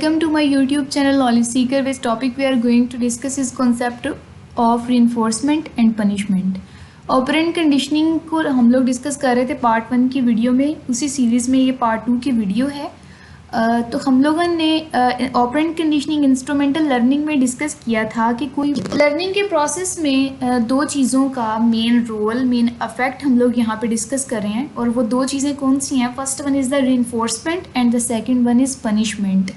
Welcome to my YouTube channel Knowledge Seeker. Which topic we are going to discuss is concept of reinforcement and punishment. Operant conditioning को हम लोग discuss कर रहे थे part 1 की video में, उसी सीरीज़ में ये पार्ट 2 की वीडियो है। तो हम लोगों ने ऑपरेंट कंडीशनिंग इंस्ट्रूमेंटल लर्निंग में डिस्कस किया था कि कोई लर्निंग के प्रोसेस में दो चीज़ों का मेन रोल, मेन अफेक्ट हम लोग यहाँ पे डिस्कस कर रहे हैं। और वो दो चीज़ें कौन सी हैं? First one is the reinforcement and the second one is punishment.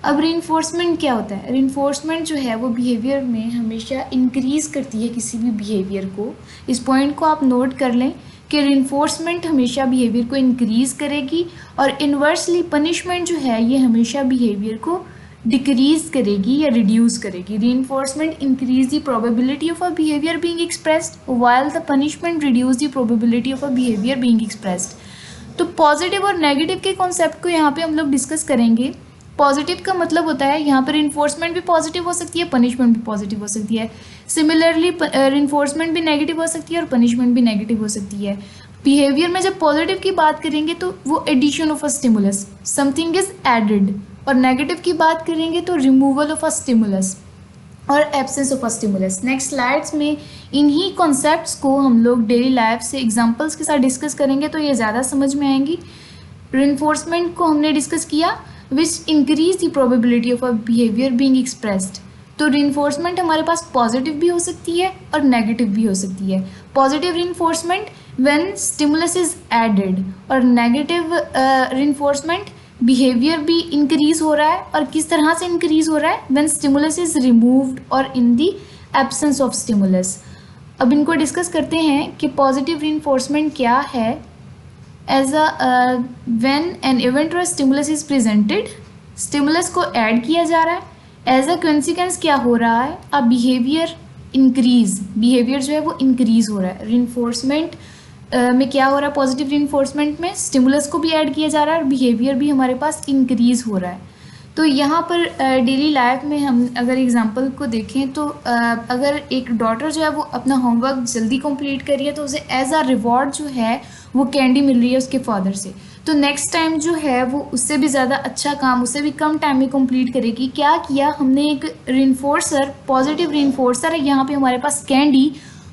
अब रीइंफोर्समेंट क्या होता है? रीइंफोर्समेंट जो है वो बिहेवियर में हमेशा इंक्रीज़ करती है किसी भी बिहेवियर को। इस पॉइंट को आप नोट कर लें कि रीइंफोर्समेंट हमेशा बिहेवियर को इंक्रीज़ करेगी और इन्वर्सली पनिशमेंट जो है ये हमेशा बिहेवियर को डिक्रीज़ करेगी या रिड्यूस करेगी। Reinforcement increase the probability of a behaviour being expressed while the punishment reduce the probability of a behaviour being expressed. तो पॉजिटिव और नेगेटिव के कॉन्सेप्ट को यहाँ पे हम लोग डिस्कस करेंगे। पॉजिटिव का मतलब होता है यहाँ पर रीइंफोर्समेंट भी पॉजिटिव हो सकती है, पनिशमेंट भी पॉजिटिव हो सकती है। सिमिलरली रीइंफोर्समेंट भी नेगेटिव हो सकती है और पनिशमेंट भी नेगेटिव हो सकती है। बिहेवियर में जब पॉजिटिव की बात करेंगे तो वो addition of a stimulus, something is added, और नेगेटिव की बात करेंगे तो रिमूवल ऑफ अ स्टिमुलस और absence of a stimulus. Next slides में इन्हीं कॉन्सेप्ट्स को हम लोग डेली लाइफ से एग्जांपल्स के साथ डिस्कस करेंगे तो ये ज़्यादा समझ में आएंगी। रीइंफोर्समेंट को हमने डिस्कस किया which increase the probability of a behaviour being expressed. तो रीइंफोर्समेंट हमारे पास पॉजिटिव भी हो सकती है और नेगेटिव भी हो सकती है। Positive reinforcement when stimulus is added, और नेगेटिव रीइंफोर्समेंट बिहेवियर भी इंक्रीज हो रहा है और किस तरह से इंक्रीज हो रहा है? व्हेन स्टिमुलस इज रिमूव्ड और in the absence of stimulus. अब इनको डिस्कस करते हैं कि पॉजिटिव रीइंफोर्समेंट क्या है। As when an event or stimulus is presented, stimulus को ऐड किया जा रहा है। एज अ consequence क्या हो रहा है? अ बिहेवियर इंक्रीज, बिहेवियर जो है वो इंक्रीज हो रहा है। रीइंफोर्समेंट में क्या हो रहा है? पॉजिटिव रीइंफोर्समेंट में स्टिमुलस को भी ऐड किया जा रहा है और बिहेवियर भी हमारे पास इंक्रीज हो रहा है। तो यहाँ पर डेली लाइफ में हम अगर एग्जांपल को देखें तो अगर एक डॉटर जो है वो अपना होमवर्क जल्दी कंप्लीट कर रही है तो उसे एज अ रिवॉर्ड जो है वो कैंडी मिल रही है उसके फादर से, तो नेक्स्ट टाइम जो है वो उससे भी ज़्यादा अच्छा काम, उससे भी कम टाइम में कंप्लीट करेगी। क्या किया हमने? एक रीइंफोर्सर, पॉजिटिव रीइंफोर्सर है यहाँ पे हमारे पास कैंडी,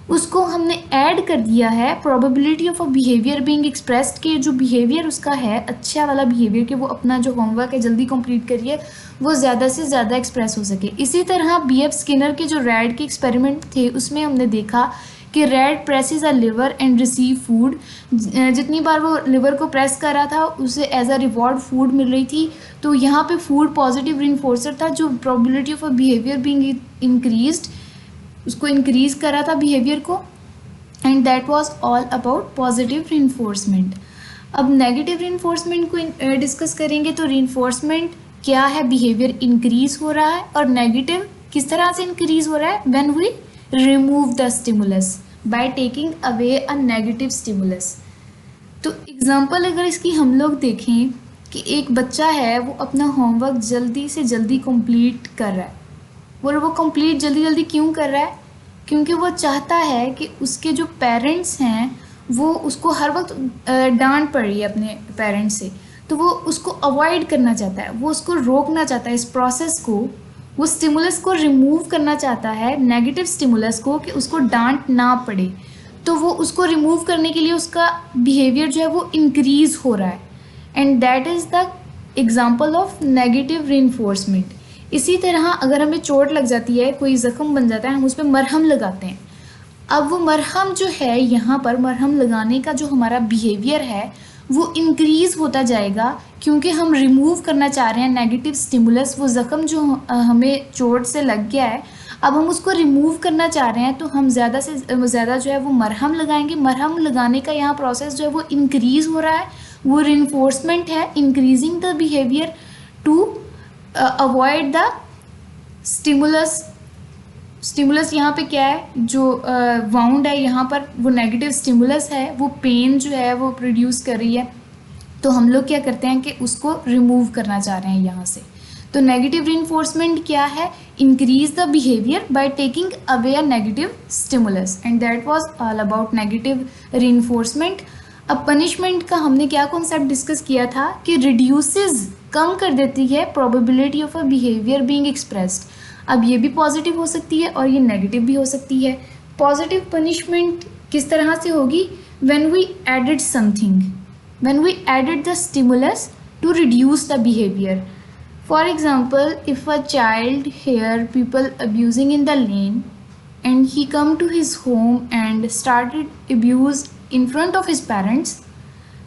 उसको हमने ऐड कर दिया है probability of a behaviour being expressed के जो बिहेवियर उसका है अच्छा वाला बिहेवियर कि वो अपना जो होमवर्क है जल्दी कंप्लीट करिए वो ज़्यादा से ज़्यादा एक्सप्रेस हो सके। इसी तरह B.F. स्किनर के जो रैट के एक्सपेरिमेंट थे उसमें हमने देखा कि rat presses a liver and receive food. जितनी बार वो लिवर को प्रेस कर रहा था उसे एज अ रिवॉर्ड फूड मिल रही थी। तो यहाँ पे फूड पॉजिटिव रीइंफोर्सर था जो probability of a behaviour being increased, उसको इंक्रीज कर रहा था बिहेवियर को, and that was all about positive reinforcement. अब नेगेटिव रीइंफोर्समेंट को डिस्कस करेंगे तो रीइंफोर्समेंट क्या है? बिहेवियर इंक्रीज हो रहा है, और नेगेटिव किस तरह से इंक्रीज हो रहा है? When we remove the stimulus by taking away a negative stimulus. तो एग्जांपल अगर इसकी हम लोग देखें कि एक बच्चा है वो अपना होमवर्क जल्दी से जल्दी कंप्लीट कर रहा है, और वो कंप्लीट जल्दी जल्दी क्यों कर रहा है? क्योंकि वो चाहता है कि उसके जो पेरेंट्स हैं वो उसको हर वक्त डांट पड़ रही है अपने पेरेंट्स से, तो वो उसको अवॉइड करना चाहता है, वो उसको रोकना चाहता है इस प्रोसेस को, वो स्टिमुलस को रिमूव करना चाहता है, नेगेटिव स्टिमुलस को, कि उसको डांट ना पड़े। तो वो उसको रिमूव करने के लिए उसका बिहेवियर जो है वो इंक्रीज हो रहा है, and that is the example of negative reinforcement. इसी तरह अगर हमें चोट लग जाती है, कोई ज़ख्म बन जाता है, हम उस पर मरहम लगाते हैं। अब वो मरहम जो है यहाँ पर मरहम लगाने का जो हमारा बिहेवियर है वो इंक्रीज़ होता जाएगा क्योंकि हम रिमूव करना चाह रहे हैं नेगेटिव स्टिमुलस। वो ज़ख्म जो हमें चोट से लग गया है अब हम उसको रिमूव करना चाह रहे हैं तो हम ज़्यादा से ज़्यादा जो है वो मरहम लगाएंगे। मरहम लगाने का यहाँ प्रोसेस जो है वो इंक्रीज़ हो रहा है, वो रीइंफोर्समेंट है, increasing the behaviour to avoid the stimulus. Stimulus यहाँ पे क्या है? जो वाउंड है यहाँ पर वो नेगेटिव स्टिमुलस है, वो पेन जो है वो प्रोड्यूस कर रही है, तो हम लोग क्या करते हैं कि उसको रिमूव करना चाह रहे हैं यहाँ से। तो नेगेटिव रीइंफोर्समेंट क्या है? Increase the behaviour bye taking away a negative stimulus, and that was all about negative reinforcement. अब पनिशमेंट का हमने क्या कॉन्सेप्ट डिस्कस किया था कि रिड्यूसेस कम कर देती है probability of a behaviour being expressed. अब ये भी पॉजिटिव हो सकती है और ये नेगेटिव भी हो सकती है। पॉजिटिव पनिशमेंट किस तरह से होगी? When we added something, when we added the stimulus to reduce the behaviour. For example, if a child hear people abusing in the lane and he come to his home and started abuse in front of his parents,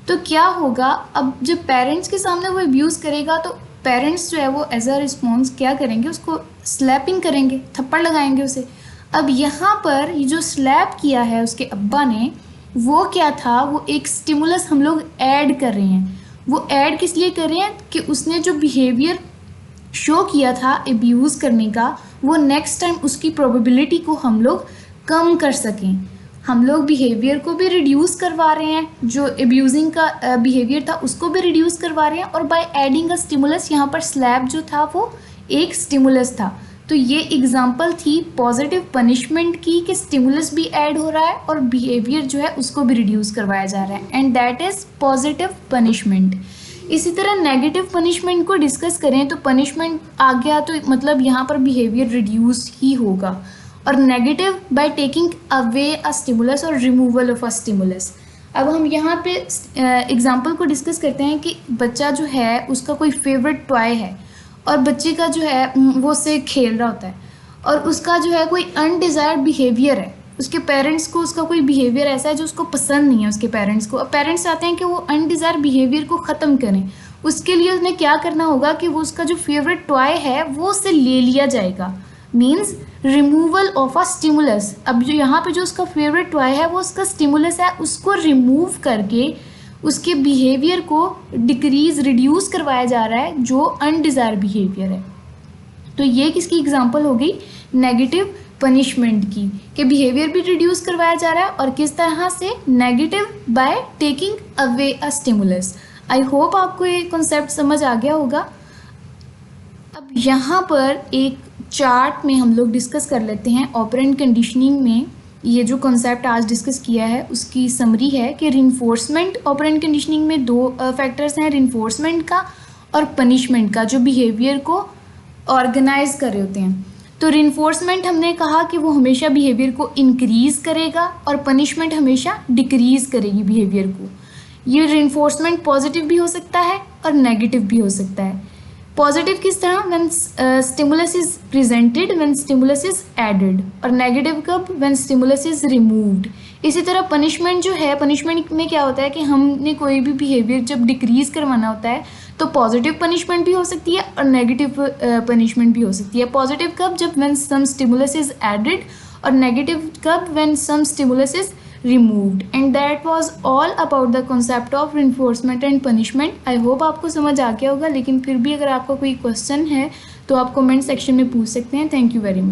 तो क्या होगा? अब जब parents के सामने वो abuse करेगा तो पेरेंट्स जो है वो एज अ रिस्पॉन्स क्या करेंगे? उसको स्लैपिंग करेंगे, थप्पड़ लगाएंगे उसे। अब यहाँ पर ये जो स्लैप किया है उसके अब्बा ने, वो क्या था? वो एक स्टिमुलस हम लोग ऐड कर रहे हैं। वो ऐड किस लिए कर रहे हैं? कि उसने जो बिहेवियर शो किया था एब्यूज़ करने का, वो नेक्स्ट टाइम उसकी प्रोबेबिलिटी को हम लोग कम कर सकें। हम लोग बिहेवियर को भी रिड्यूस करवा रहे हैं, जो एब्यूजिंग का बिहेवियर था उसको भी रिड्यूस करवा रहे हैं, और बाय एडिंग अ स्टिमुलस, यहाँ पर स्लैप जो था वो एक स्टिमुलस था। तो ये एग्जांपल थी पॉजिटिव पनिशमेंट की कि स्टिमुलस भी ऐड हो रहा है और बिहेवियर जो है उसको भी रिड्यूस करवाया जा रहा है, and that is positive punishment. इसी तरह नेगेटिव पनिशमेंट को डिस्कस करें तो पनिशमेंट आ गया तो मतलब यहाँ पर बिहेवियर रिड्यूस ही होगा, और नेगेटिव बाय टेकिंग अवे अ स्टिमुलस और रिमूवल ऑफ अ स्टिमुलस। अब हम यहाँ पे एग्जांपल को डिस्कस करते हैं कि बच्चा जो है उसका कोई फेवरेट टॉय है और बच्चे का जो है वो उससे खेल रहा होता है, और उसका जो है कोई अनडिज़ायर्ड बिहेवियर है, उसके पेरेंट्स को उसका कोई बिहेवियर ऐसा है जो उसको पसंद नहीं है उसके पेरेंट्स को। अब पेरेंट्स चाहते हैं कि वो अनडिज़ायर बिहेवियर को ख़त्म करें। उसके लिए उसने क्या करना होगा कि वो उसका जो फेवरेट टॉय है वो उससे ले लिया जाएगा, means removal of a stimulus. अब जो यहाँ पे जो उसका फेवरेट टॉय है वो उसका स्टिमुलस है, उसको रिमूव करके उसके बिहेवियर को डिक्रीज़ रिड्यूस करवाया जा रहा है, जो अनडिज़ायर बिहेवियर है। तो ये किसकी एग्जांपल हो गई? नेगेटिव पनिशमेंट की, कि बिहेवियर भी रिड्यूस करवाया जा रहा है, और किस तरह से? Negative bye taking away a stimulus. I hope आपको ये कॉन्सेप्ट समझ आ गया होगा। अब यहाँ पर एक चार्ट में हम लोग डिस्कस कर लेते हैं ऑपरेंट कंडीशनिंग में। ये जो कॉन्सेप्ट आज डिस्कस किया है उसकी समरी है कि रिइंफोर्समेंट ऑपरेंट कंडीशनिंग में दो फैक्टर्स हैं, रिइंफोर्समेंट का और पनिशमेंट का, जो बिहेवियर को ऑर्गेनाइज कर रहे होते हैं। तो रिइंफोर्समेंट हमने कहा कि वो हमेशा बिहेवियर को इंक्रीज़ करेगा और पनिशमेंट हमेशा डिक्रीज़ करेगी बिहेवियर को। ये रिइंफोर्समेंट पॉजिटिव भी हो सकता है और नेगेटिव भी हो सकता है। पॉजिटिव किस तरह? When stimulus is presented, when stimulus is added, और नेगेटिव कब? When stimulus is removed. इसी तरह पनिशमेंट जो है, पनिशमेंट में क्या होता है कि हमने कोई भी बिहेवियर जब डिक्रीज़ करवाना होता है तो पॉजिटिव पनिशमेंट भी हो सकती है और नेगेटिव पनिशमेंट भी हो सकती है। पॉजिटिव कब? जब when some stimulus is added, और नेगेटिव कब? When some stimulus is removed। and that was all about the concept of reinforcement and punishment। I hope आपको समझ आ गया होगा, लेकिन फिर भी अगर आपका कोई क्वेश्चन है तो आप कमेंट सेक्शन में पूछ सकते हैं। Thank you very much.